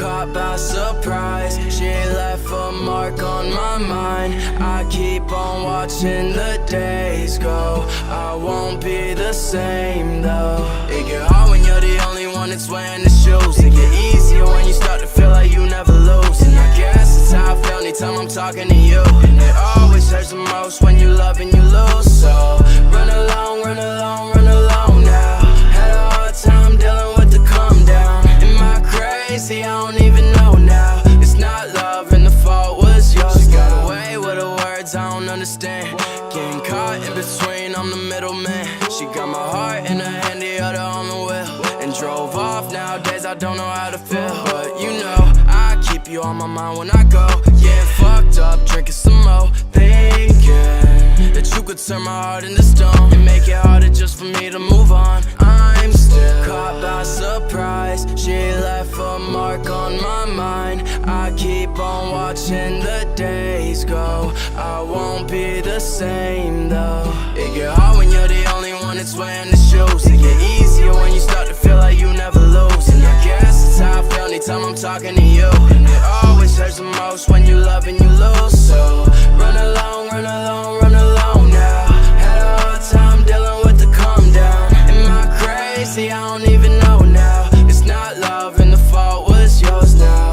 Caught by surprise, she left a mark on my mind. I keep on watching the days go. I won't be the same though. It get hard when you're the only one that's wearing the shoes. It get easier when you start to feel like you never lose. And I guess it's how I feel anytime I'm talking to you. And it always hurts the most when you love and you lose. So run along, run along, run along now. Had a hard time dealing with the calm down. Am I crazy? I don't even know now. It's not love and the fault was yours. She got away with the words I don't understand. Getting caught in between, I'm the middleman. She got my heart in her hand, the other on the wheel, and drove off. Nowadays I don't know how to feel, but you know I keep you on my mind when I go. Yeah, fucked up, drinking some more, thinking that you could turn my heart into stone and make it harder just for me to move on. I'm still caught by surprise. She left a mark on my mind. I keep on watching the days go. I won't be the same though. It get hard when you're the only one that's wearing the shoes. It get easier when you start to feel like you never lose. And I guess it's how I feel anytime I'm talking to you. And it always hurts the most when you love and you lose. So run along, run along, run along now. Had a hard time dealing with the calm down. Am I crazy? I don't even know now. It's not love and the fault was yours now.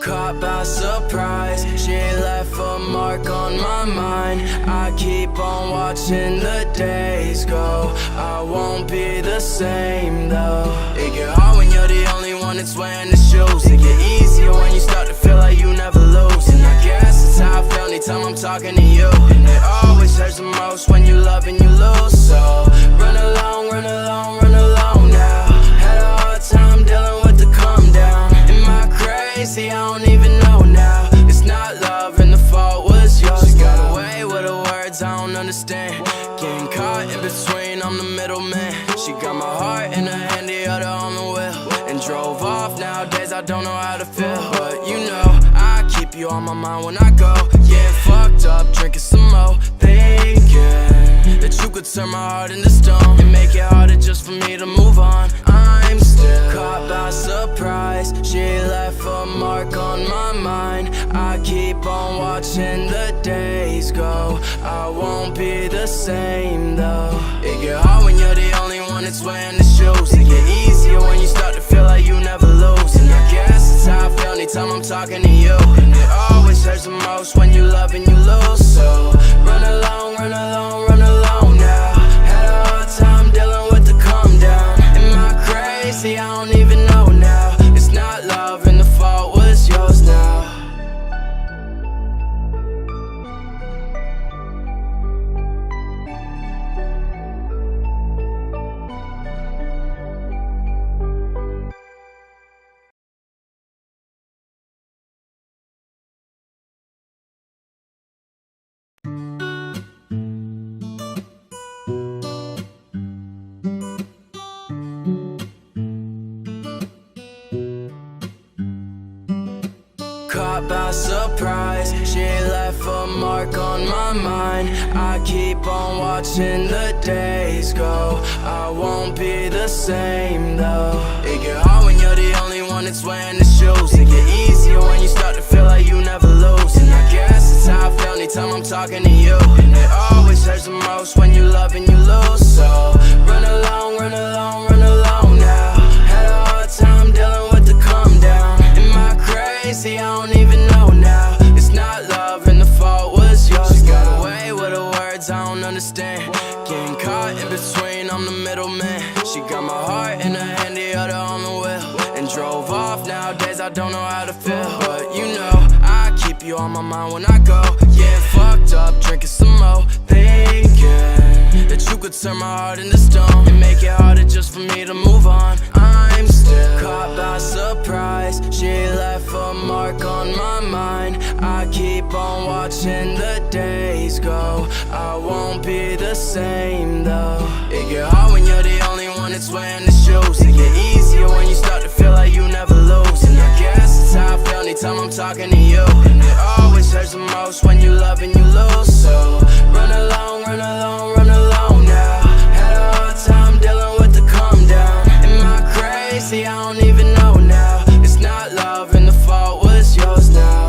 Caught by surprise, she left a mark on my mind. I keep on watching the days go. I won't be the same though. It get hard when you're the only one that's wearing the shoes. It get easier when you start to feel like you never lose. And I guess it's how I feel anytime I'm talking to you. And it always hurts the most when you love and you lose. So run along, run along, run along now. Had a hard time dealing with the calm down. Am I crazy? I don't even know now. It's not love and the fault was yours. She got away with the words I don't understand. Getting caught in between, I'm the middleman. She got my heart in her hand, the other on the wheel, and drove off. Nowadays I don't know how to feel, but you know I keep you on my mind when I go. Yeah, fucked up, drinking some more, thinking that you could turn my heart into stone and make it harder just for me to move on. I'm still caught by surprise. She left a mark on my mind. I keep on watching the days go. I won't be the same though. It get hard when you're the only one that's wearing the shoes. It get easier when you start to feel like you never lose. And I guess it's how I feel anytime I'm talking to you. And it always hurts the most when you love and you lose. So run along, run along, run along now. Had a hard time dealing with the calm down. Am I crazy? I don't even know now. It's not love and the fault was yours now. Caught by surprise, she left a mark on my mind. I keep on watching the days go. I won't be the same though. It get hard when you're the only one that's wearing the shoes. It get easier when you start to feel like you never lose. And I guess it's how I feel anytime I'm talking to you. And it always hurts the most when you love and you lose. So run along, run along, run along now. Had a hard time dealing with the calm down. Am I crazy? I don't even know now. It's not love and the fault was yours. She got away with the words I don't understand. Getting caught in between, I'm the middleman. She got my heart in her hand, the other on the wheel, and drove off. Nowadays I don't know how to feel, but you know I keep you on my mind when I go. Yeah, fucked up, drinking some more, thinking that you could turn my heart into stone and make it harder just for me to move on. I'm still caught by surprise. She left a mark watching the days go. I won't be the same though. It get hard when you're the only one that's wearing the shoes. It get easier when you start to feel like you never lose. And I guess it's how I feel anytime I'm talking to you. And it always hurts the most when you love and you lose. So run along, run along, run along now. Had a hard time dealing with the calm down. Am I crazy? I don't even know now. It's not love and the fault was yours now.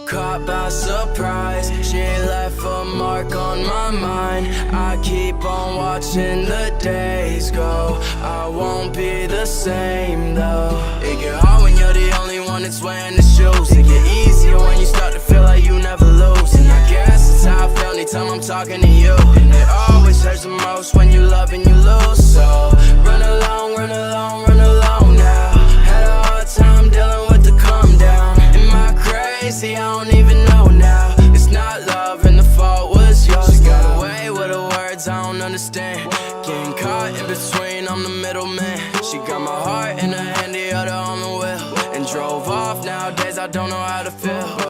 Caught by surprise, she left a mark on my mind. I keep on watching the days go. I won't be the same though. It get hard when you're the only one that's wearing the shoes. It get easier when you start to feel like you never lose. And I guess it's how I feel anytime I'm talking to you. And it always hurts the most when you love and you lose. So run along, run along, run along now. Had a hard time dealing with the calm down. Am I crazy? I don't even know now. It's not love and the fault was yours. She got away with the words I don't understand. Getting caught in between, I'm the middleman. She got my heart in her hand, the other on the wheel. And drove off, nowadays I don't know how to feel.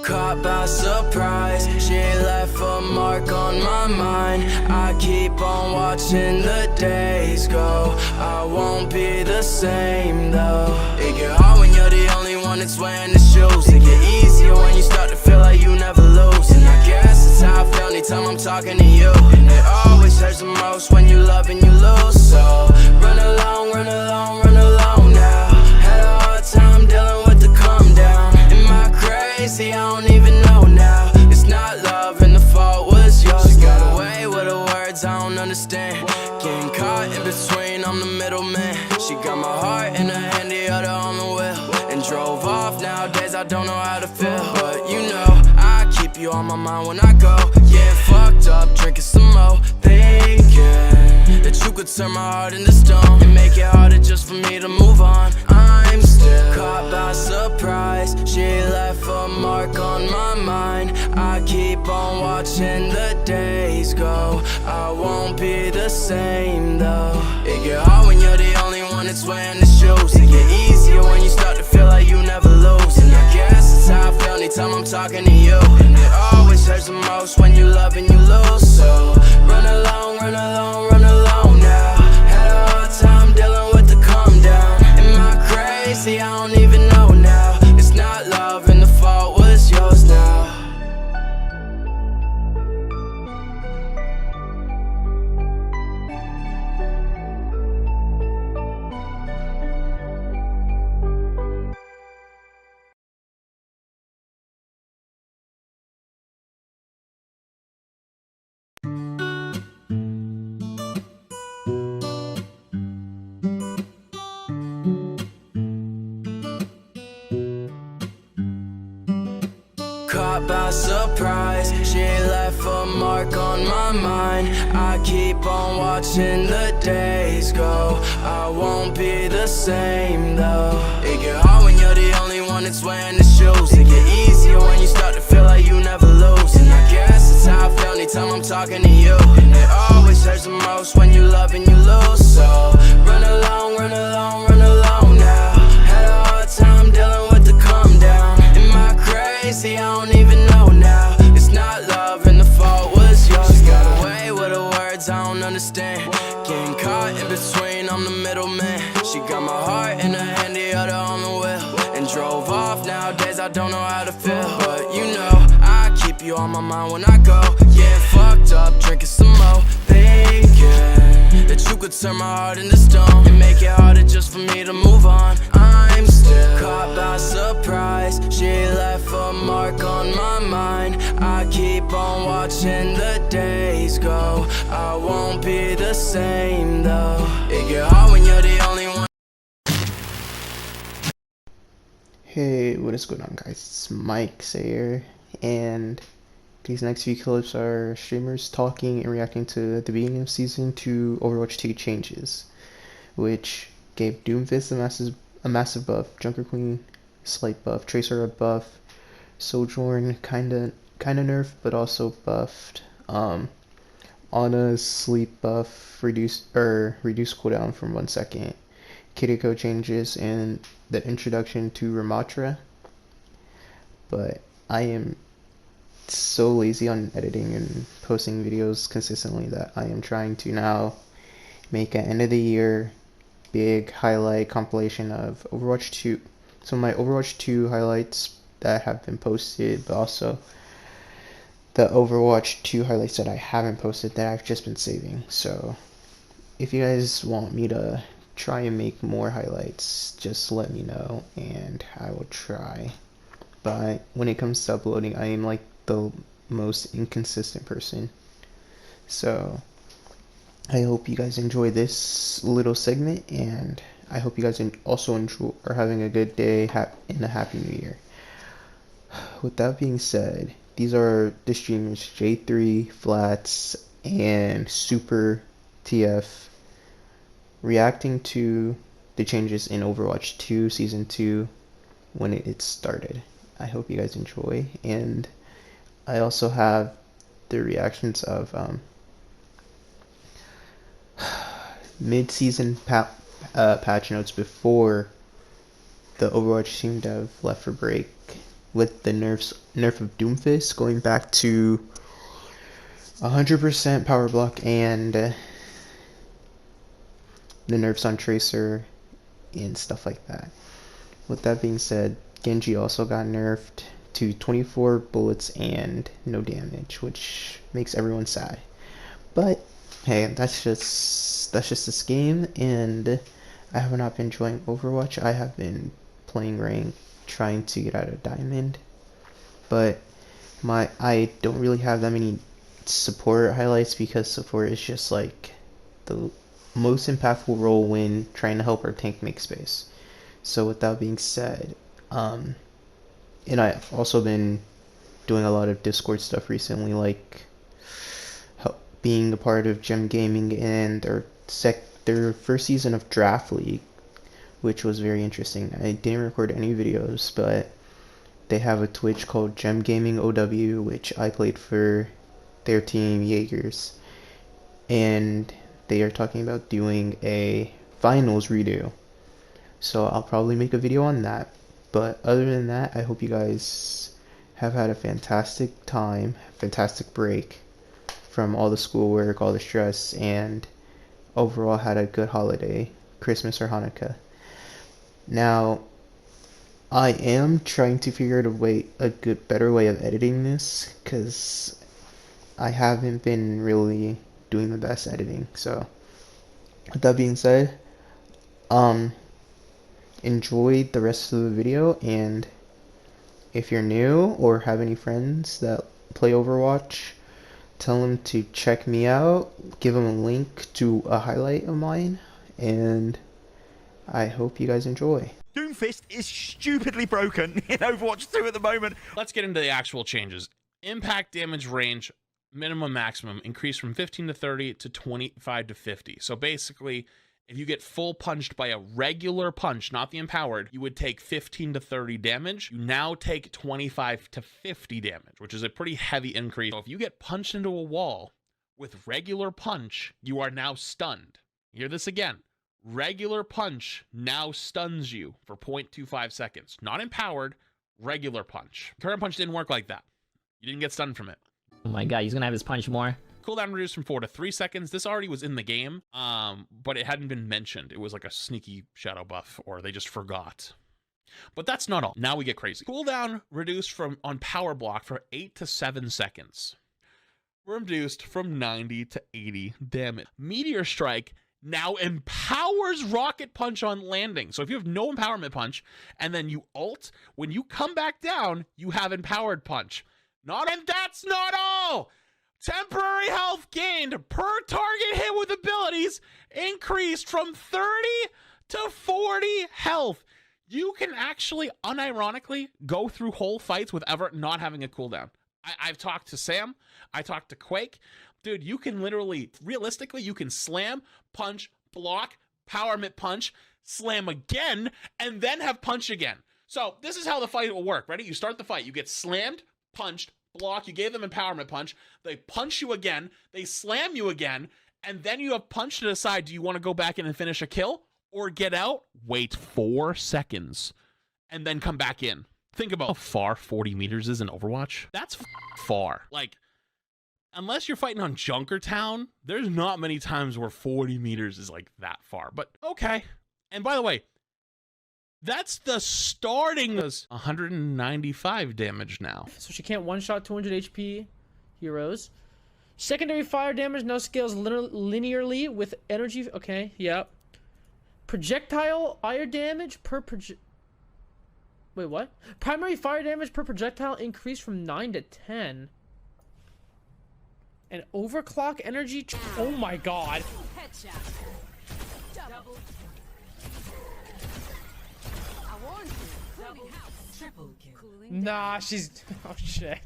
Caught by surprise, she left a mark on my mind. I keep on watching the days go. I won't be the same though. It get hard when you're the only one that's wearing the shoes. It get easier when you start to feel like you never lose. And I guess it's how I feel anytime I'm talking to you. And it always hurts the most when you love and you lose. So run along, run along, run along now. Had a hard time dealing with the calm down. Am I crazy? I don't even know now. It's not love and the fault was yours. She got away with the words I don't understand. Getting caught in between, I'm the middleman. She got my heart in her hand, the other on the wheel. And drove off, nowadays I don't know how to feel. But you know, I keep you on my mind when I go. Yeah, fucked up, drinking some more. Thinking that you could turn my heart into stone and make it harder just for me to move on. I'm still caught by surprise. She left a mark on my mind. I keep on watching the days go. I won't be the same though. It get hard when you're the only one that's wearing the shoes. It get easier when you start to feel like you never lose. And I guess it's how I feel anytime I'm talking to you. And it always hurts the most when you love and you lose. So run along, run along, run along now. Had a hard time dealing with the calm down. Am I crazy? I don't even know now. It's not love and the fault was yours now. Caught by surprise, she left a mark on my mind. I keep on watching the days go. I won't be the same though. It get hard when you're the only one that's wearing the shoes. It get easier when you start to feel like you never lose. And I guess it's how I feel anytime I'm talking to you. And it always hurts the most when you love and you lose. So run along, run along, run along now. Had a hard time dealing with the calm down. Am I crazy? I don't even know now. It's not love and the fault was yours. She got away with the words I don't understand. Getting caught in between, I'm the middleman. She got my heart in her hand, the other on the wheel. And drove off, nowadays I don't know how to feel. But you know, I keep you on my mind when I go. Yeah, fucked up, drinking some more. Thinking that you could turn my heart into stone and make it harder just for me to move on. I'm still Yeah. Caught by surprise, she left a mark on my mind. I keep on watching the days go. I won't be the same though. It get hard when you're the only one. Hey, what is going on, guys? It's Mike Sayer, and these next few clips are streamers talking and reacting to the beginning of Season 2 Overwatch 2 changes, which gave Doomfist a massive buff, Junker Queen slight buff, Tracer a buff, Sojourn kinda nerfed but also buffed, Ana's sleep buff reduced cooldown from 1 second, Kiriko changes, and the introduction to Ramatra. But I am so lazy on editing and posting videos consistently that I am trying to now make an end of the year big highlight compilation of Overwatch 2. Some of my Overwatch 2 highlights that have been posted, but also the Overwatch 2 highlights that I haven't posted that I've just been saving. So if you guys want me to try and make more highlights, just let me know and I will try. But when it comes to uploading, I am like the most inconsistent person. So I hope you guys enjoy this little segment, and I hope you guys also are having a good day and a happy new year. With that being said, these are the streamers J3, Flats, and Super TF reacting to the changes in Overwatch 2 Season 2 when it started. I hope you guys enjoy, and I also have the reactions of mid-season patch notes before the Overwatch team dev left for break, with the nerf of Doomfist going back to 100% power block and the nerfs on Tracer and stuff like that. With that being said, Genji also got nerfed to 24 bullets and no damage, which makes everyone sad. But hey, that's just this game, and I have not been enjoying Overwatch. I have been playing rank, trying to get out of Diamond, but I don't really have that many support highlights because support is just like the most impactful role when trying to help our tank make space. So with that being said, and I've also been doing a lot of Discord stuff recently, like being a part of Gem Gaming and their first season of Draft League, which was very interesting. I didn't record any videos, but they have a Twitch called Gem Gaming OW, which I played for their team Jaegers, and they are talking about doing a finals redo. So I'll probably make a video on that. But other than that, I hope you guys have had a fantastic time, fantastic break from all the schoolwork, all the stress, and overall had a good holiday, Christmas or Hanukkah. Now, I am trying to figure out a better way of editing this, because I haven't been really doing the best editing. So with that being said, enjoy the rest of the video, and if you're new or have any friends that play Overwatch, tell them to check me out, give them a link to a highlight of mine, and I hope you guys enjoy. Doomfist is stupidly broken in Overwatch 2 at the moment. Let's get into the actual changes. Impact damage range, minimum maximum, increased from 15 to 30 to 25 to 50. So basically, if you get full punched by a regular punch, not the empowered, you would take 15 to 30 damage. You now take 25 to 50 damage, which is a pretty heavy increase. So if you get punched into a wall with regular punch, you are now stunned. Hear this again. Regular punch now stuns you for 0.25 seconds. Not empowered, regular punch. Current punch didn't work like that. You didn't get stunned from it. Oh my god, he's gonna have his punch more. Cooldown reduced from 4 to 3 seconds. This already was in the game, but it hadn't been mentioned. It was like a sneaky shadow buff, or they just forgot. But that's not all. Now we get crazy. Cooldown reduced on power block for 8 to 7 seconds. Reduced from 90 to 80 damage. Meteor Strike now empowers Rocket Punch on landing. So if you have no empowerment punch and then you ult, when you come back down, you have empowered punch. And that's not all. Temporary health gained per target hit with abilities increased from 30 to 40 health. You can actually unironically go through whole fights with Everett not having a cooldown. I've talked to Sam. I talked to Quake. Dude, you can literally, realistically, you can slam, punch, block, empowerment punch, slam again, and then have punch again. So this is how the fight will work. Ready? You start the fight. You get slammed, punched, block. You gave them empowerment punch. They punch you again. They slam you again. And then you have punch to decide, do you want to go back in and finish a kill? Or get out, wait 4 seconds, and then come back in. Think about how far 40 meters is in Overwatch. That's far. Like, unless you're fighting on Junkertown, there's not many times where 40 meters is like that far. But okay. And by the way, that's the starting 195 damage now. So she can't one-shot 200 HP heroes. Secondary fire damage now scales linearly with energy. Okay, yep. Projectile fire damage per Wait, what? Primary fire damage per projectile increased from 9 to 10. And overclock energy. Oh my god. Nah, she's. Oh shit.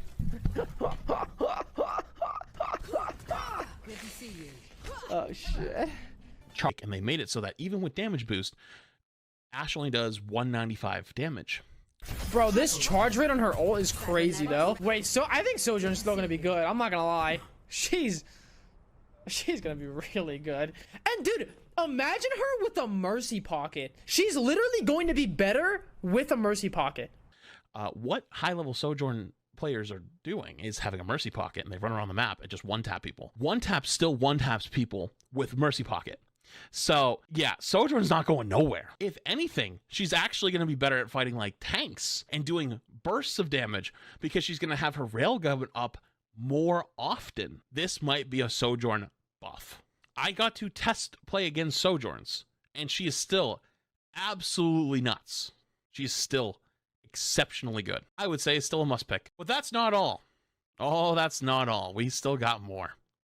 Oh shit. And they made it so that even with damage boost, Ashe only does 195 damage. Bro, this charge rate on her ult is crazy though. Wait, so I think Sojourn's still gonna be good. I'm not gonna lie. She's gonna be really good. And dude, imagine her with a Mercy Pocket. She's literally going to be better with a Mercy Pocket. What high-level Sojourn players are doing is having a Mercy Pocket, and they run around the map and just one-tap people. One-tap still one-taps people with Mercy Pocket. So, yeah, Sojourn's not going nowhere. If anything, she's actually going to be better at fighting like tanks and doing bursts of damage because she's going to have her railgun up more often. This might be a Sojourn buff. I got to test play against Sojourns, and she is still absolutely nuts. She's still exceptionally good. I would say it's still a must pick. But that's not all. Oh, that's not all. We still got more.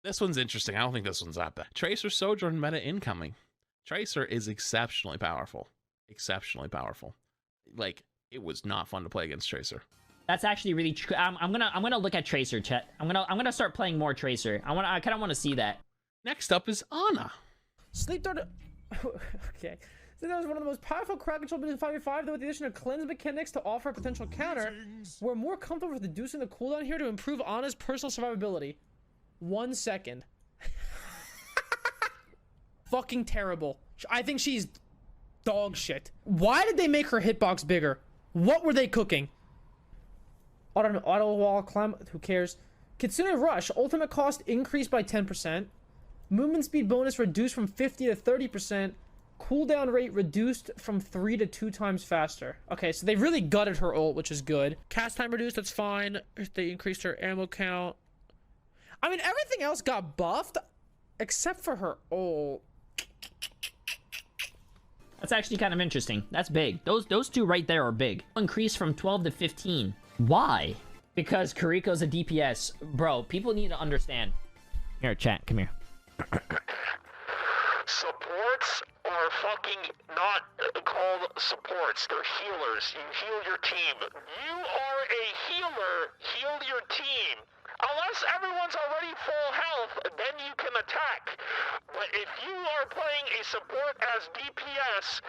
This one's interesting. I don't think this one's that bad. Tracer Sojourn meta incoming. Tracer is exceptionally powerful. Exceptionally powerful. Like, it was not fun to play against Tracer. That's actually really true. I'm gonna look at Tracer, chat. I'm gonna start playing more Tracer. I kind of want to see that. Next up is Ana. Sleep Dart. Okay. So that was one of the most powerful crowd control abilities in 5v5, though with the addition of cleanse mechanics to offer a potential counter. We're more comfortable with reducing the cooldown here to improve Ana's personal survivability. 1 second. Fucking terrible. I think she's dog shit. Why did they make her hitbox bigger? What were they cooking? Auto wall climb. Who cares? Kitsune Rush. Ultimate cost increased by 10%. Movement speed bonus reduced from 50 to 30%. Cooldown rate reduced from 3 to 2 times faster. Okay, so they really gutted her ult, which is good. Cast time reduced, that's fine. They increased her ammo count. I mean, everything else got buffed, except for her ult. That's actually kind of interesting. That's big. Those two right there are big. Increase from 12 to 15. Why? Because Kiriko's a DPS. Bro, people need to understand. Here, chat, come here. Supports are fucking not called supports. They're healers. You heal your team. You are a healer. Heal your team. Unless everyone's already full health, then you can attack. But if you are playing a support as DPS,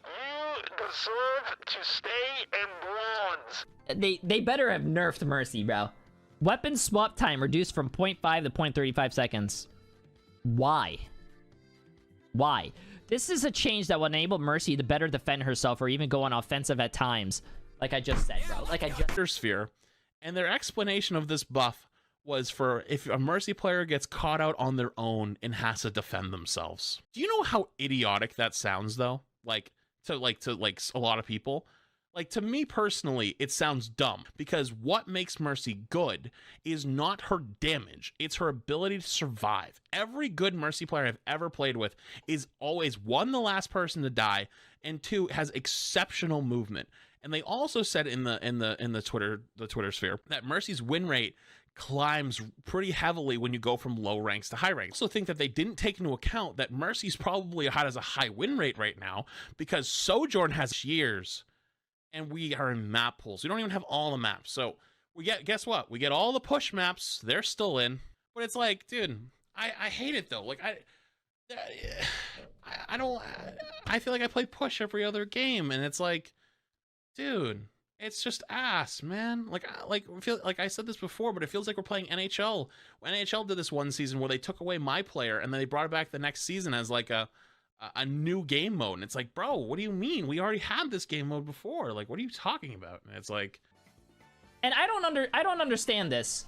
you deserve to stay in bronze. They better have nerfed Mercy, bro. Weapon swap time reduced from 0.5 to 0.35 seconds. Why? Why? This is a change that will enable Mercy to better defend herself or even go on offensive at times. Like I just said, bro. Like I just... Sphere. And their explanation of this buff was for if a Mercy player gets caught out on their own and has to defend themselves. Do you know how idiotic that sounds, though? To a lot of people. Like, to me personally, it sounds dumb because what makes Mercy good is not her damage. It's her ability to survive. Every good Mercy player I've ever played with is always, one, the last person to die, and two, has exceptional movement. And they also said in the Twitter sphere that Mercy's win rate climbs pretty heavily when you go from low ranks to high ranks. I also think that they didn't take into account that Mercy's probably has a high win rate right now because Sojourn has years. And we are in map pools. We don't even have all the maps. So we get, guess what? We get all the push maps. They're still in. But it's like, dude, I hate it though. Like I don't, I feel like I play push every other game. And it's like, dude, it's just ass, man. Like I feel like I said this before, but it feels like we're playing NHL. NHL did this one season where they took away my player and then they brought it back the next season as like a new game mode. And it's like, bro, what do you mean? We already had this game mode before. Like, what are you talking about? And it's like, and I don't understand this.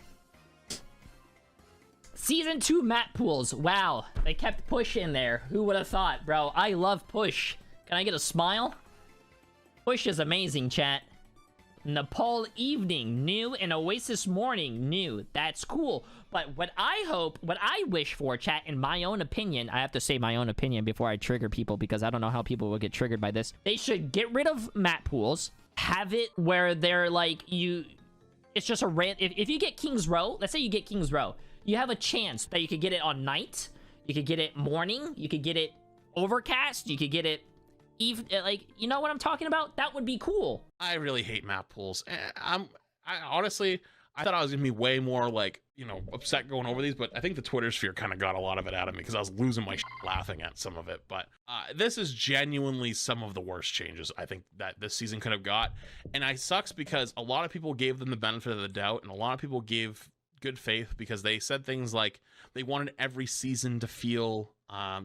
Season 2 map pools. Wow, they kept push in there. Who would have thought, bro? I love push. Can I get a smile? Push is amazing, chat. Nepal evening, new, and Oasis morning, new. That's cool. But what I wish for, chat, in my own opinion, I have to say my own opinion before I trigger people because I don't know how people will get triggered by this. They should get rid of map pools, have it where they're like, it's just a if you get King's Row, let's say you get King's Row, you have a chance that you could get it on night, you could get it morning, you could get it overcast, you could get it even, like, you know what I'm talking about? That would be cool. I really hate map pools. I honestly, I thought I was gonna be way more like, you know, upset going over these, but I think the Twitter sphere kind of got a lot of it out of me because I was losing my shit laughing at some of it. But this is genuinely some of the worst changes I think that this season could have got, and it sucks because a lot of people gave them the benefit of the doubt, and a lot of people gave good faith because they said things like they wanted every season to feel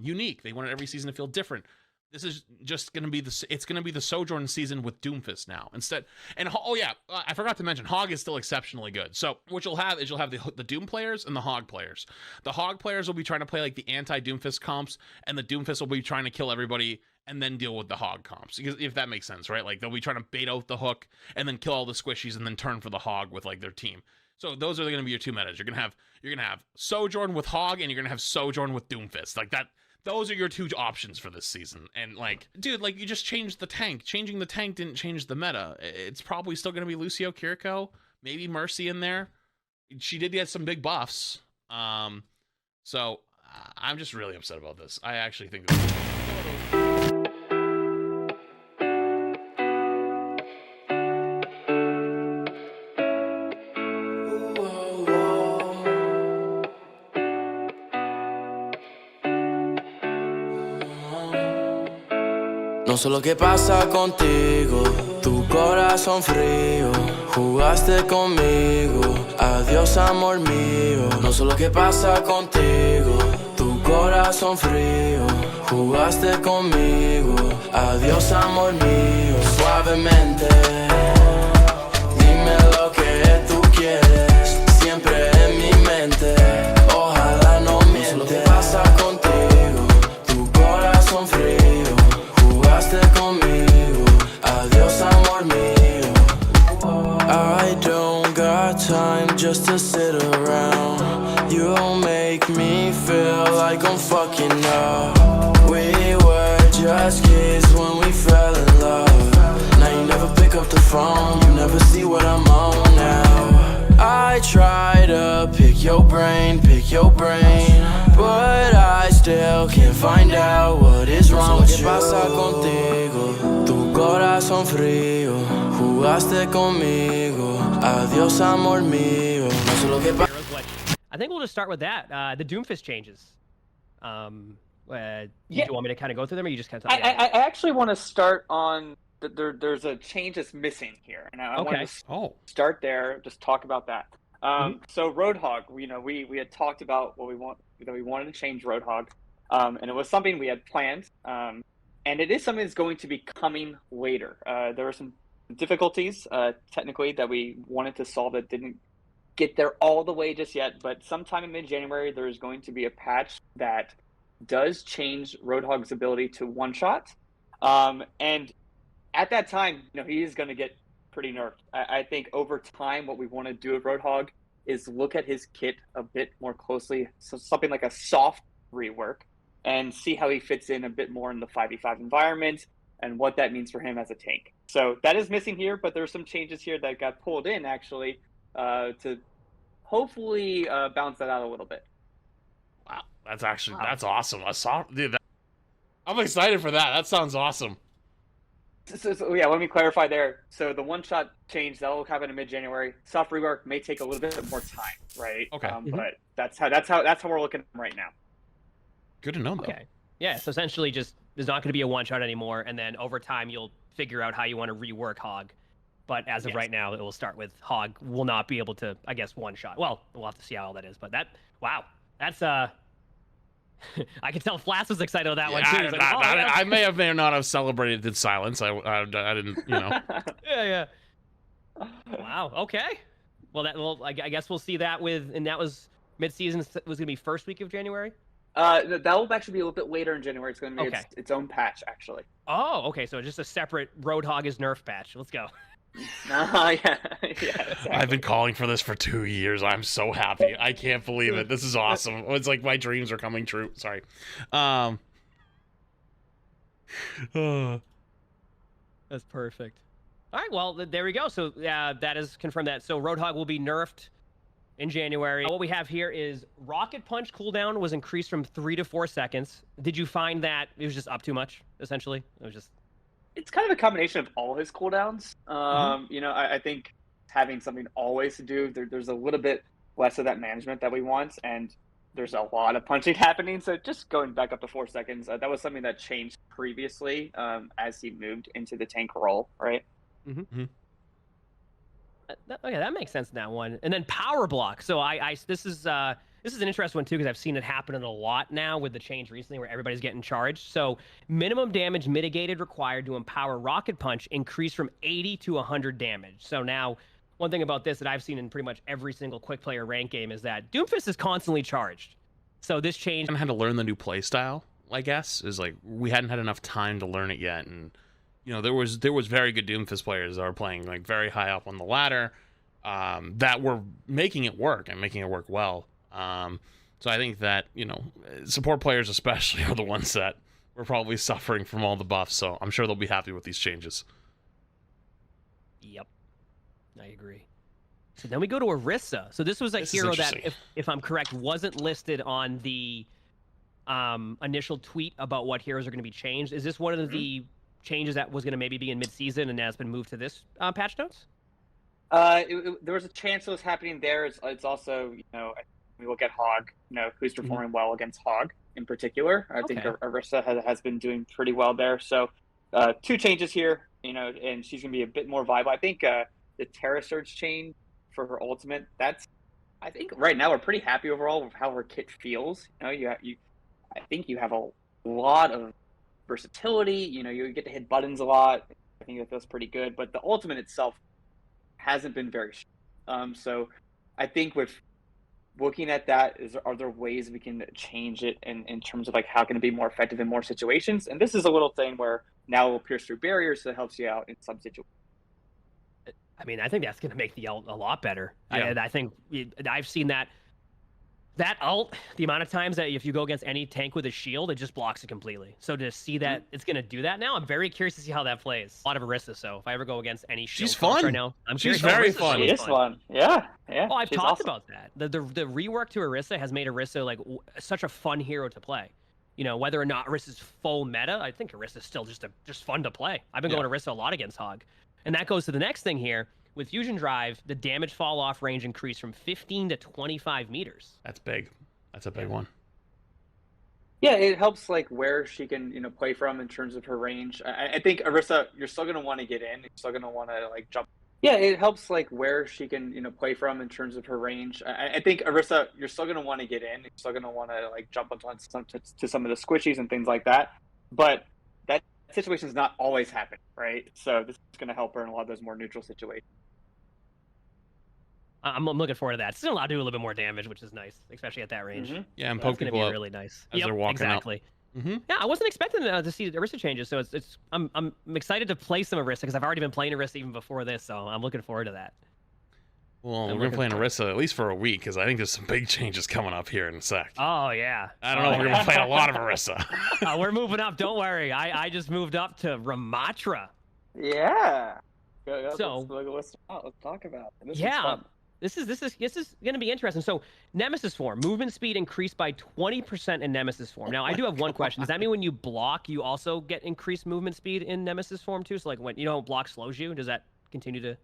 unique. They wanted every season to feel different. This is just going to be it's going to be the Sojourn season with Doomfist now instead. And oh yeah, I forgot to mention Hog is still exceptionally good. So what you'll have is you'll have the Doom players and the Hog players. The Hog players will be trying to play like the anti-Doomfist comps, and the Doomfist will be trying to kill everybody and then deal with the Hog comps. Because if that makes sense, right? Like they'll be trying to bait out the hook and then kill all the squishies and then turn for the Hog with like their team. So those are going to be your two metas. You're going to have Sojourn with Hog, and you're going to have Sojourn with Doomfist. Like that. Those are your two options for this season. And like, dude, like you just changed the tank. Changing the tank didn't change the meta. It's probably still going to be Lucio Kiriko, maybe Mercy in there. She did get some big buffs. So I'm just really upset about this. I actually think No sé lo que pasa contigo, tu corazón frío, jugaste conmigo, adiós amor mío. No sé lo que pasa contigo, tu corazón frío, jugaste conmigo, adiós amor mío. Suavemente, dime lo que tú quieres, siempre en mi mente, ojalá no mientes. No sé lo que pasa contigo, tu corazón frío. Conmigo, adiós amor mío. I don't got time just to sit around. You make me feel like I'm fucking up. We were just kids when we fell in love. Now you never pick up the phone, you never see what I'm on now. I try to pick your brain, but I still can't find out what is wrong with you. ¿Qué pasa contigo? Tu corazón frío, jugaste conmigo, adiós amor mío. No sé lo que pasa. I think we'll just start with that. The Doomfist changes. Do you want me to kind of go through them, or you just kind of? I actually want to start on. There's a change that's missing here, and I want to start there. Just talk about that. So Roadhog, we had talked about what we wanted to change Roadhog, and it was something we had planned, and it is something that's going to be coming later. There were some difficulties technically that we wanted to solve that didn't get there all the way just yet, but sometime in mid-January there is going to be a patch that does change Roadhog's ability to one-shot, and at that time, he is going to get pretty nerfed. I think over time, what we want to do with Roadhog is look at his kit a bit more closely, so something like a soft rework, and see how he fits in a bit more in the 5v5 environment and what that means for him as a tank. So that is missing here, but there's some changes here that got pulled in actually to hopefully balance that out a little bit. Wow, that's awesome. I'm excited for that. That sounds awesome. So yeah, let me clarify there. So the one-shot change that will happen in mid-January. Soft rework may take a little bit more time, right? Okay. But that's how we're looking at them right now. Good to know, though. Okay. Yeah. So essentially, just there's not going to be a one-shot anymore, and then over time you'll figure out how you want to rework Hog. But as of right now, it will start with Hog will not be able to, I guess, one-shot. Well, we'll have to see how all that is. But that's I can tell Flass was excited about that one too. I may not have celebrated in silence. I didn't, yeah. Wow. Okay. Well, I guess we'll see that and that was mid-season. Was gonna be first week of January. That will actually be a little bit later in January. It's gonna be its own patch actually. Oh, okay. So just a separate Roadhog is nerf patch. Let's go. Yeah, exactly. I've been calling for this for 2 years. I'm so happy. I can't believe it. This is awesome. It's like my dreams are coming true. Sorry. That's perfect. All right, well, there we go. So that is confirmed that. So Roadhog will be nerfed in January. What we have here is Rocket Punch cooldown was increased from 3 to 4 seconds. Did you find that it was just up too much, essentially? It's kind of a combination of all his cooldowns. I think having something always to do, there's a little bit less of that management that we want, and there's a lot of punching happening. So just going back up to 4 seconds, that was something that changed previously as he moved into the tank role, right? Mm-hmm. Okay, that makes sense in that one. And then power block. So this is an interesting one too, because I've seen it happen a lot now with the change recently where everybody's getting charged. So minimum damage mitigated required to empower Rocket Punch increased from 80 to 100 damage. So now one thing about this that I've seen in pretty much every single quick player rank game is that Doomfist is constantly charged. So this change... I had to learn the new playstyle, I guess, is like we hadn't had enough time to learn it yet. And, there was very good Doomfist players that were playing like very high up on the ladder that were making it work and making it work well. So I think that, support players especially are the ones that were probably suffering from all the buffs. So I'm sure they'll be happy with these changes. Yep. I agree. So then we go to Orisa. So this was a hero that, if I'm correct, wasn't listed on the initial tweet about what heroes are going to be changed. Is this one of the changes that was going to maybe be in mid-season and has been moved to this patch notes? There was a chance it was happening there. It's also, we look at Hog, who's performing well against Hog in particular. I think Orisa has been doing pretty well there. So 2 changes here, and she's going to be a bit more viable. I think the Terra Surge change for her ultimate, I think right now we're pretty happy overall with how her kit feels. I think you have a lot of versatility. You get to hit buttons a lot. I think that feels pretty good. But the ultimate itself hasn't been very strong. So I think with looking at that, are there ways we can change it in terms of like how can it be more effective in more situations? And this is a little thing where now it will pierce through barriers, so it helps you out in some situations. I mean, I think that's going to make the ult a lot better. Yeah. I think I've seen that ult, the amount of times that if you go against any tank with a shield, it just blocks it completely. So to see that it's going to do that now, I'm very curious to see how that plays. A lot of Orisa, so if I ever go against any shield, she's fun right now, she's very fun. She is fun. Yeah. Oh, I've talked about that. The rework to Orisa has made Orisa like such a fun hero to play. Whether or not Orisa's full meta, I think Orisa's still just fun to play. I've been going Orisa a lot against Hog. And that goes to the next thing here. With Fusion Drive, the damage fall off range increased from 15 to 25 meters. That's big. That's a big one. Yeah, it helps like where she can, play from in terms of her range. I think Orisa, you're still going to want to get in. You're still going to want to like jump. Yeah, it helps like where she can, play from in terms of her range. I think Orisa, you're still going to want to get in. You're still going to want to like jump onto some of the squishies and things like that. But that situation is not always happening, right? So this is going to help her in a lot of those more neutral situations. I'm looking forward to that. It's still allowed to do a little bit more damage, which is nice, especially at that range. Yeah, and poke people up really nice. as they're walking exactly. up. Yeah, I wasn't expecting to see Orisa changes, so I'm excited to play some Orisa because I've already been playing Orisa even before this, so I'm looking forward to that. Well, we're playing Orisa at least for a week because I think there's some big changes coming up here in a sec. Oh yeah. I don't know. We're gonna play a lot of Orisa. We're moving up. Don't worry. I just moved up to Ramatra. Yeah. So let's talk about it. This is going to be interesting. So, Nemesis form, movement speed increased by 20% in Nemesis form. Now, I do have one question. Does that mean when you block, you also get increased movement speed in Nemesis form too? So, like when block slows you, does that continue to?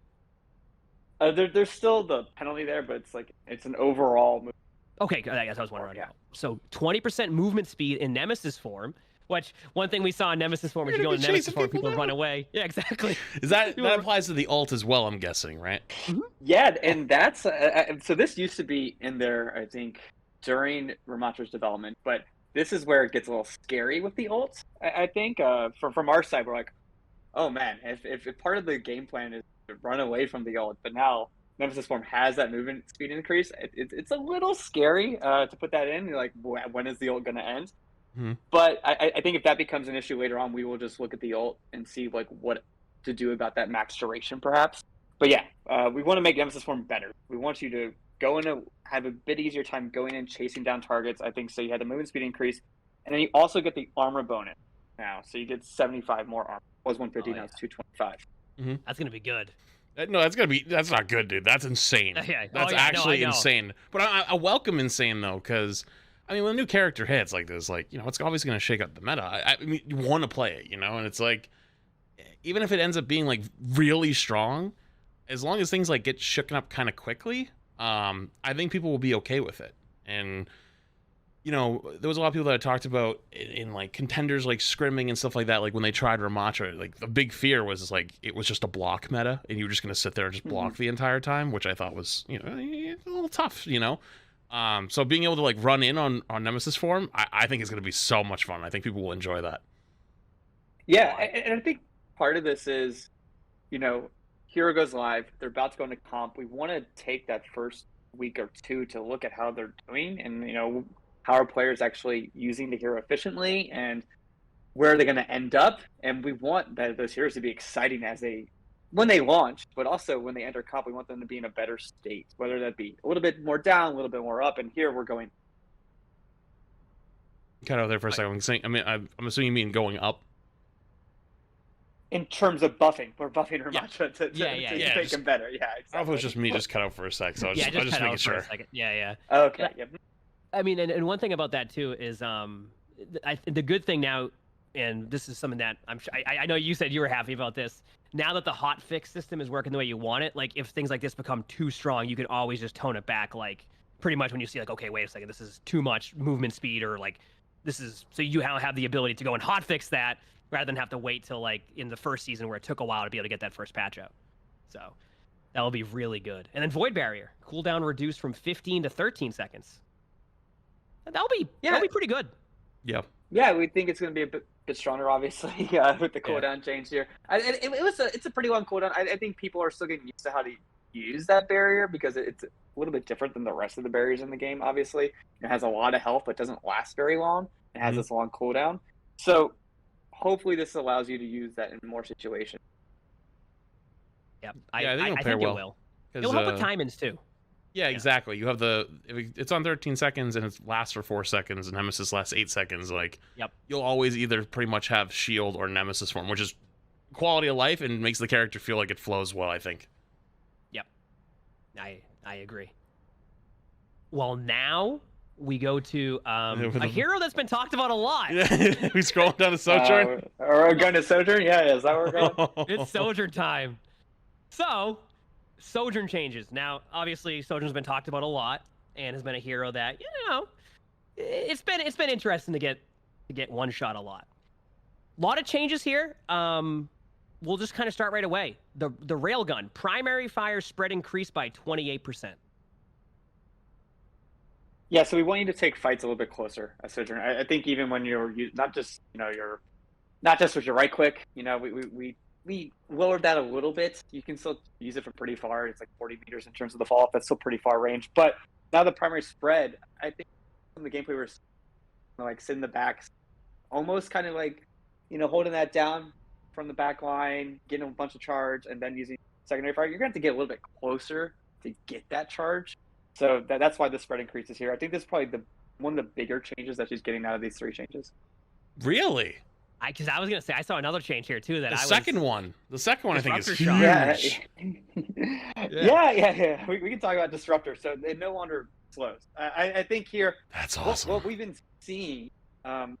There's still the penalty there, but it's an overall. Okay, I guess I was wondering. Yeah. So, 20% movement speed in Nemesis form. Which one thing we saw in Nemesis form is you go in Nemesis form, people run away. Yeah, exactly. Is that applies to the ult as well? I'm guessing, right? Yeah, and that's so. This used to be in there, I think, during Ramatra's development, but this is where it gets a little scary with the ults. I think from our side, we're like, oh man, if part of the game plan is to run away from the ult, but now Nemesis form has that movement speed increase, it's a little scary to put that in. You're like, when is the ult going to end? But I think if that becomes an issue later on, we will just look at the ult and see what to do about that max duration, perhaps. But yeah, we want to make Nemesis form better. We want you to go in and have a bit easier time going in chasing down targets. I think so. You had the movement speed increase, and then you also get the armor bonus now. So you get 75 more armor. It was 150, now it's 225. That's gonna be good. No, that's not good, dude. That's insane. That's actually insane. But I welcome insane though, because. I mean, when a new character hits like this, it's obviously going to shake up the meta. I mean, you want to play it, and it's like, even if it ends up being really strong, as long as things get shooken up kind of quickly, I think people will be okay with it. And there was a lot of people that I talked about in contenders scrimming and stuff like that. Like when they tried Ramatra, the big fear was it was just a block meta, and you were just going to sit there and just block the entire time, which I thought was a little tough, So being able to run in on Nemesis form, I think is going to be so much fun. I think people will enjoy that. Yeah, and I think part of this is, Hero goes live. They're about to go into comp. We want to take that first week or two to look at how they're doing and, how are players actually using the hero efficiently and where are they going to end up. And we want those heroes to be exciting when they launch, but also when they enter comp, we want them to be in a better state, whether that be a little bit more down, a little bit more up. And here we're going. Cut out there for a second. I'm assuming you mean going up. In terms of buffing, we're buffing Ramatra to make him better. Yeah, exactly. I don't know if it was just me just cut out for a sec, so I was just making sure. Yeah. Okay. I mean, and one thing about that too is the good thing now, and this is something that I know you said you were happy about this. Now that the hot fix system is working the way you want it, if things like this become too strong, you can always just tone it back. Pretty much when you see okay, wait a second, this is too much movement speed, or this is, so you have the ability to go and hot fix that rather than have to wait till in the first season where it took a while to be able to get that first patch out. So that will be really good. And then Void Barrier cooldown reduced from 15 to 13 seconds. That'll be pretty good. Yeah. Yeah, we think it's going to be a bit stronger, obviously, with the cooldown change here. It's a pretty long cooldown. I think people are still getting used to how to use that barrier because it's a little bit different than the rest of the barriers in the game, obviously. It has a lot of health, but doesn't last very long. It has this long cooldown. So hopefully this allows you to use that in more situations. Yeah, I think it will. It'll help with timings, too. Yeah, exactly. You have it's on 13 seconds and it lasts for 4 seconds, and Nemesis lasts 8 seconds. You'll always either pretty much have shield or Nemesis form, which is quality of life and makes the character feel like it flows well, I think. Yep. I agree. Well, now we go to a hero that's been talked about a lot. Yeah, we scroll down to Sojourn. We're going to Sojourn? Yeah, is that where we're going? It's Sojourn time. So, Sojourn changes. Now, obviously, Sojourn's been talked about a lot and has been a hero that, it's been interesting to get one shot a lot. A lot of changes here. We'll just kind of start right away. The railgun primary fire spread increased by 28%. Yeah, so we want you to take fights a little bit closer at Sojourn. I think even when you're not just with your right click, we lowered that a little bit. You can still use it from pretty far. It's 40 meters in terms of the fall. That's still pretty far range. But now the primary spread, I think from the gameplay we're sit in the back almost kind of like, holding that down from the back line, getting a bunch of charge, and then using secondary fire, you're going to have to get a little bit closer to get that charge. So that's why the spread increases here. I think this is probably one of the bigger changes that she's getting out of these 3 changes. Really? Because I was going to say, I saw another change here, too. The second one I think is huge. Yeah. We can talk about Disruptor. So it no longer slows. I think here, that's awesome. What we've been seeing,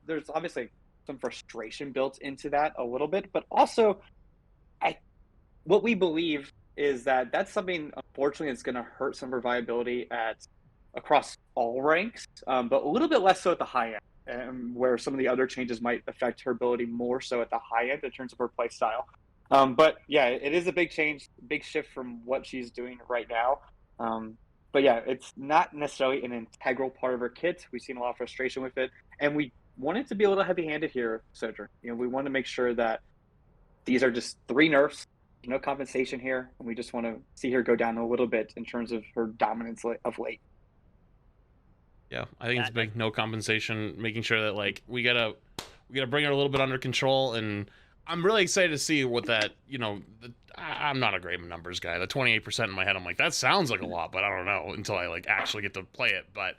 there's obviously some frustration built into that a little bit, but also what we believe is that that's something, unfortunately, that's going to hurt some of her viability across all ranks, but a little bit less so at the high end, where some of the other changes might affect her ability more so at the high end in terms of her play style. But yeah, it is a big change, big shift from what she's doing right now. But yeah, it's not necessarily an integral part of her kit. We've seen a lot of frustration with it, and we wanted to be a little heavy-handed here, Sojourn. We want to make sure that these are just 3 nerfs, no compensation here, and we just want to see her go down a little bit in terms of her dominance of late. Yeah, I think it's big. No compensation, making sure that like we gotta bring her a little bit under control, and I'm really excited to see what that I'm not a great numbers guy. The 28% in my head, I'm like, that sounds like a lot, but I don't know until I like actually get to play it. But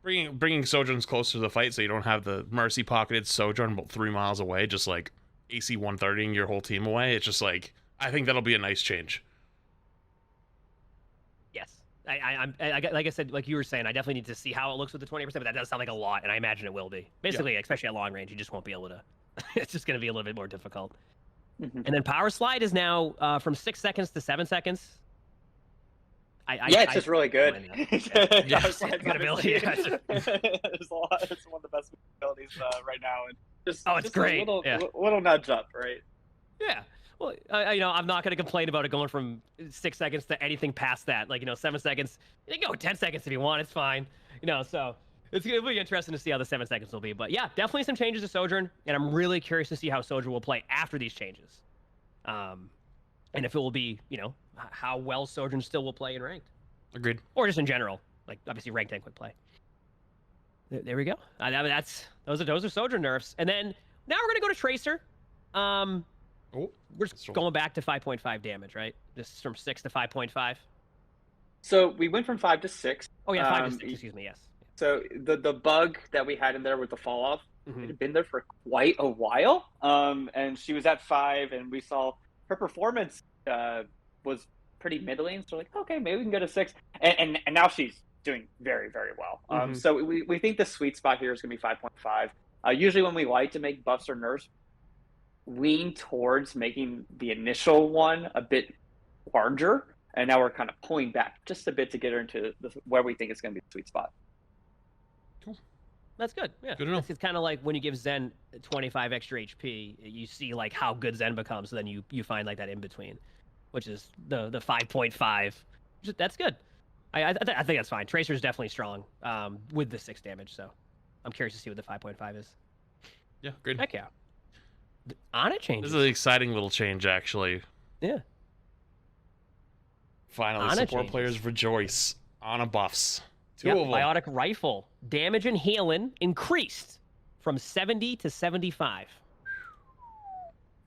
bringing Sojourns closer to the fight, so you don't have the Mercy pocketed Sojourn about 3 miles away, just like AC 130ing your whole team away. It's just like, I think that'll be a nice change. Yes. Like I said, like you were saying, I definitely need to see how it looks with the 20%, but that does sound like a lot, and I imagine it will be. Basically, especially at long range, you just won't be able to. It's just going to be a little bit more difficult. Mm-hmm. And then Power Slide is now from 6 seconds to 7 seconds. It's just really good. It's good ability. It's one of the best abilities right now, and it's great. A little nudge up, right? Yeah. Well, I'm not going to complain about it going from 6 seconds to anything past that. Like, 7 seconds. You can go 10 seconds if you want. It's fine. So it's going to be interesting to see how the 7 seconds will be. But yeah, definitely some changes to Sojourn, and I'm really curious to see how Sojourn will play after these changes. And if it will be, how well Sojourn still will play in ranked. Agreed. Or just in general, like obviously ranked and quick play. There we go. Those are Sojourn nerfs, and then now we're gonna go to Tracer. We're just going back to 5.5 damage, right? Just from 6 to 5.5. So we went from 5 to 6. Oh yeah, 5 to 6. Excuse me. Yes. So the bug that we had in there with the fall off, it had been there for quite a while. And she was at 5, and we saw her performance was pretty middling. So like, okay, maybe we can go to 6. And now she's doing very, very well. So we think the sweet spot here is going to be 5.5. Usually when we like to make buffs or nerfs, lean towards making the initial one a bit larger. And now we're kind of pulling back just a bit to get her into where we think it's going to be the sweet spot. Cool. That's good. Yeah. Good enough. It's kind of like when you give Zen 25 extra HP, you see like how good Zen becomes. So then you find like that in between, which is the 5.5. That's good. I think that's fine. Tracer's definitely strong with the 6 damage. So I'm curious to see what the 5.5 is. Yeah, great. Heck yeah. Ana changes. This is an exciting little change, actually. Yeah. Finally, Ana support changes. Players rejoice. Ana buffs. Two Yep, of them. Biotic Rifle. Damage and healing increased from 70 to 75.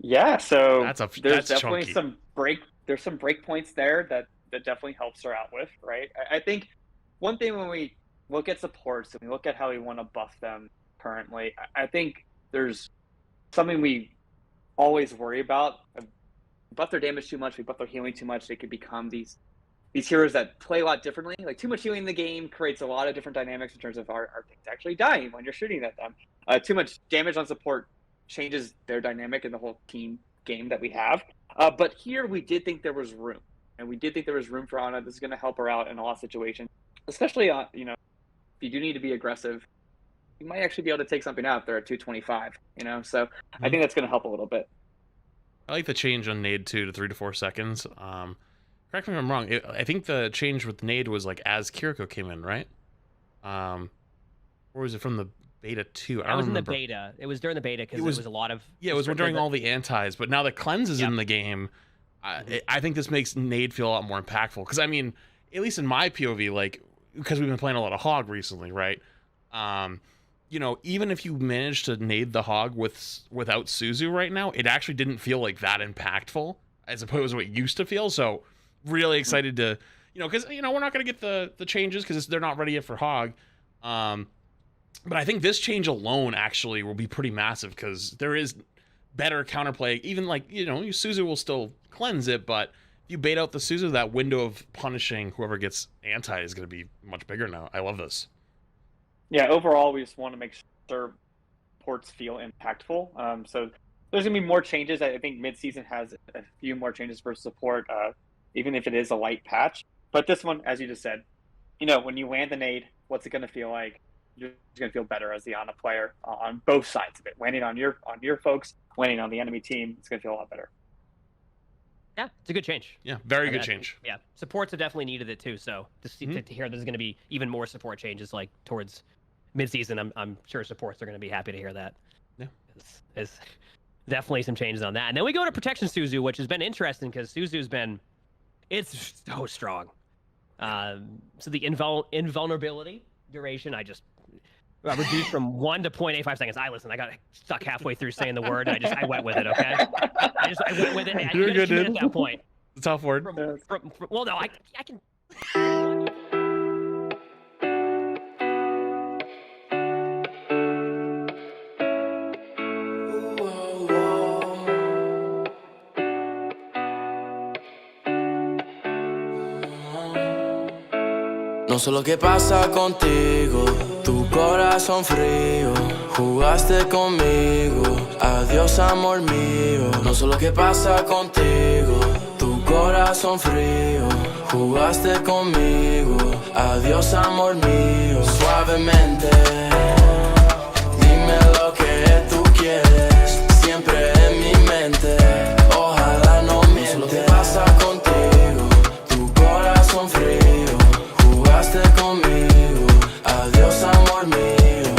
Yeah, so that's there's definitely chunky. There's some break points there that definitely helps her out with, right? I think one thing when we look at supports and we look at how we want to buff them currently, I think there's something we always worry about. We buff their damage too much, we buff their healing too much, they could become these heroes that play a lot differently. Like too much healing in the game creates a lot of different dynamics in terms of our things actually dying when you're shooting at them. Too much damage on support changes their dynamic in the whole team game that we have. But here we did think there was room. And we did think there was room for Ana. This is going to help her out in a lot of situations. Especially, if you do need to be aggressive, you might actually be able to take something out if they're at 225, So I think that's going to help a little bit. I like the change on Nade 2 to 3 to 4 seconds. Correct me if I'm wrong. I think the change with Nade was like as Kiriko came in, right? Or was it from the beta 2? I was in the beta. It was during the beta because it was a lot of... Yeah, it was during all the antis, but now the cleanse is in the game. I think this makes Nade feel a lot more impactful. Because, I mean, at least in my POV, like, because we've been playing a lot of Hog recently, right? you know, even if you manage to nade the hog without Suzu right now, it actually didn't feel like that impactful as opposed to what it used to feel. So really excited to, you know, because, you know, we're not going to get the changes because they're not ready yet for hog. But I think this change alone actually will be pretty massive because there is better counterplay. Even like, you know, Suzu will still cleanse it, but if you bait out the Suzu, that window of punishing whoever gets anti is going to be much bigger now. I love this. Yeah, overall, we just want to make sure ports feel impactful. So there's going to be more changes. I think mid-season has a few more changes for support, even if it is a light patch. But this one, as you just said, you know, when you land the nade, what's it going to feel like? You're going to feel better as the Ana player on both sides of it. Landing on your folks, landing on the enemy team, it's going to feel a lot better. Yeah, it's a good change. Yeah, very good change. Yeah, supports have definitely needed it too. So to hear there's going to be even more support changes like towards mid-season, I'm sure supports are going to be happy to hear that. Yeah, it's definitely some changes on that. And then we go to protection Suzu, which has been interesting because Suzu's been it's so strong. So the invulnerability duration, I just reduced from 1 to 0.85 seconds. I got stuck halfway through saying the word. And I went with it. Okay, I went with it. You're good, dude. At that point. It's a tough word. Well, no, I can. No sé lo que pasa contigo, tu corazón frío, jugaste conmigo, adiós amor mío. No sé lo que pasa contigo, tu corazón frío, jugaste conmigo, adiós amor mío. Suavemente, dime lo que tú quieres, siempre en mi mente, ojalá no mientes. No sé lo que pasa contigo, tu corazón frío. Conmigo, adiós amor mío.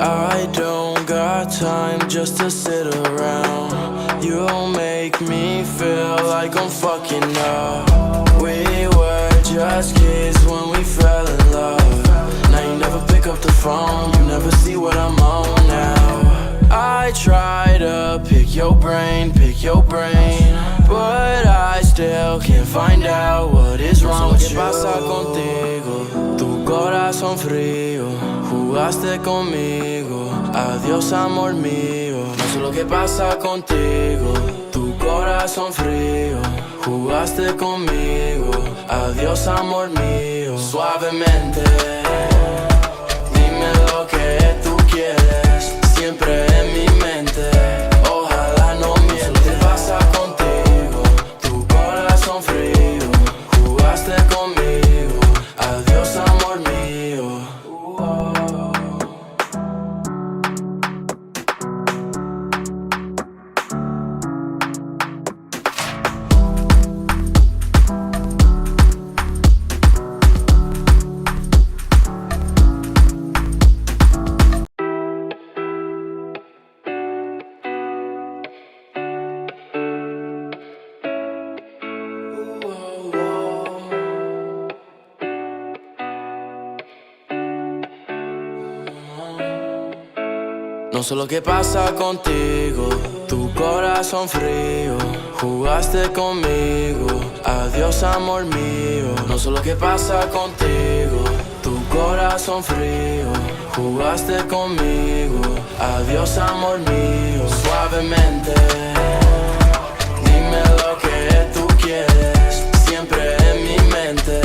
I don't got time just to sit around. You make me feel like I'm fucking up. We were just kids when we fell in love. Now you never pick up the phone, you never see what I'm on now. I try to pick your brain, but I still can't find out what is wrong with you. ¿Qué pasa contigo? Tu corazón frío, jugaste conmigo, adiós amor mío. No sé lo que pasa contigo, tu corazón frío, jugaste conmigo, adiós amor mío. Suavemente, dime lo que tú quieres, siempre en mi mente, ojalá no mientes. ¿Qué pasa contigo? Tu corazón frío, jugaste conmigo, adiós amor mío. No sé lo que pasa contigo, tu corazón frío, jugaste conmigo, adiós amor mío. No sé lo que pasa contigo, tu corazón frío, jugaste conmigo, adiós amor mío. Suavemente, dime lo que tú quieres, siempre en mi mente,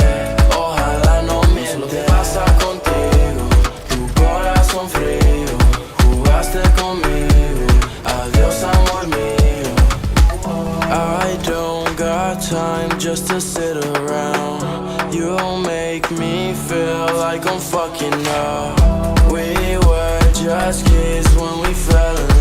ojalá no mientes. No sé lo que pasa contigo, tu corazón frío, jugaste conmigo, adiós amor mío. I don't got time just to sit around. You make me feel like I'm fucking up. We were just kids when we fell in